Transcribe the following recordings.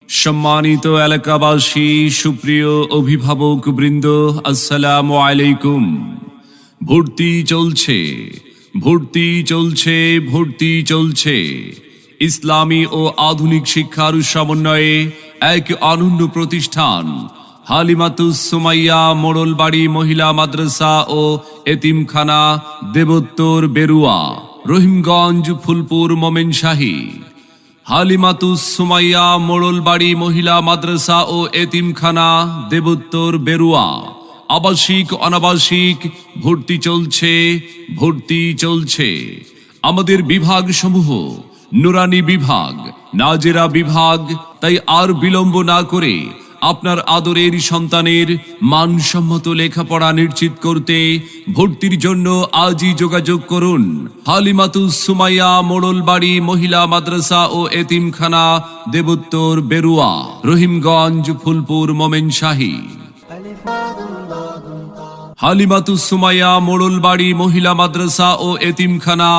সম্মানিত এলাকাবাসী, সুপ্রিয় অভিভাবক বৃন্দ, আসসালামু আলাইকুম। ভর্তি চলছে, ভর্তি চলছে, ভর্তি চলছে। ইসলামী ও আধুনিক শিক্ষার সমন্বয়ে এক অনন্য প্রতিষ্ঠান হালিমাতুস সুমাইয়া মোড়লবাড়ি মহিলা মাদ্রাসা ও এতিমখানা, দেবোত্তর বেরুয়া, রহিমগঞ্জ, ফুলপুর, মোমেনশাহী। হালিমাতুস সুমাইয়া মোড়লবাড়ি মহিলা মাদ্রাসা ও এতিমখানা, দেবোত্তর বেরুয়া। আবাসিক অনাবাসিক ভর্তি চলছে, ভর্তি চলছে। আমাদের বিভাগ সমূহ নুরানি বিভাগ, নাজেরা বিভাগ। তাই আর বিলম্ব না করে আপনার আদরের সন্তানের মানসম্মত লেখাপড়া নিশ্চিত করতে ভর্তির জন্য আজই যোগাযোগ করুন হালিমাতুস সুমাইয়া মোড়লবাড়ি মহিলা মাদ্রাসা ও এতিমখানা, দেবোত্তর বেরুয়া, রহিমগঞ্জ, ফুলপুর, মোমেনশাহী। হালিমাতুস সুমাইয়া মোড়লবাড়ি মহিলা মাদ্রাসা ও এতিমখানা,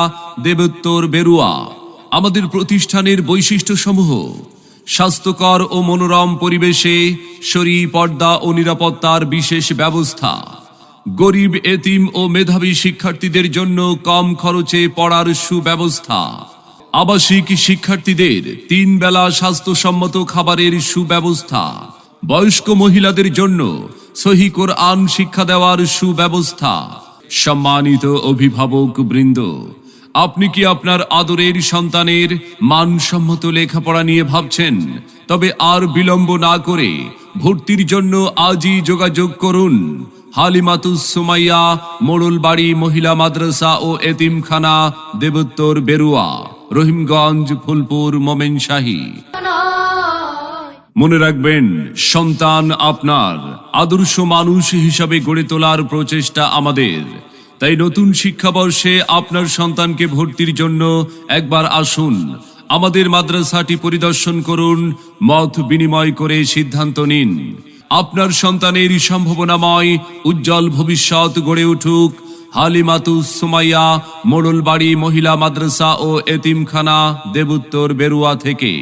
দেবোত্তর বেরুয়া। আমাদের প্রতিষ্ঠানের বৈশিষ্ট্যসমূহ: স্বাস্থ্যকর ও মনোরম পরিবেশে শরী, পর্দা ও নিরাপত্তার বিশেষ ব্যবস্থা। গরিব, এতিম ও মেধাবী শিক্ষার্থীদের জন্য কম খরচে পড়ার সুব্যবস্থা। আবাসিক শিক্ষার্থীদের 3 বেলা স্বাস্থ্যসম্মত খাবারের সুব্যবস্থা। বয়স্ক মহিলাদের জন্য সহি কোরআন শিক্ষা দেওয়ার সুব্যবস্থা। সম্মানিত অভিভাবক বৃন্দ, আপনি কি আপনার আদরের সন্তানের মানসম্মত লেখাপড়া নিয়ে ভাবছেন? তবে আর বিলম্ব না করে ভর্তির জন্য আজই যোগাযোগ করুন হালিমাতুস সুমাইয়া মোড়লবাড়ি মহিলা মাদ্রাসা ও এতিমখানা, দেবোত্তর বেরুয়া, রহিমগঞ্জ, ফুলপুর, মোমেনশাহী। মনে রাখবেন, সন্তান আপনার, আদর্শ মানুষ হিসাবে গড়ে তোলার প্রচেষ্টা আমাদের। তাই নতুন শিক্ষাবর্ষে আপনার সন্তানকে ভর্তির জন্য একবার আসুন, আমাদের মাদ্রাসাটি পরিদর্শন করুন, মত বিনিময় করে সিদ্ধান্ত নিন। আপনার সন্তানের সম্ভাবনাময় উজ্জ্বল ভবিষ্যৎ গড়ে উঠুক হালিমাতুস সুমাইয়া মোড়লবাড়ি মহিলা মাদ্রাসা ও এতিমখানা, দেবোত্তর বেরুয়া থেকে।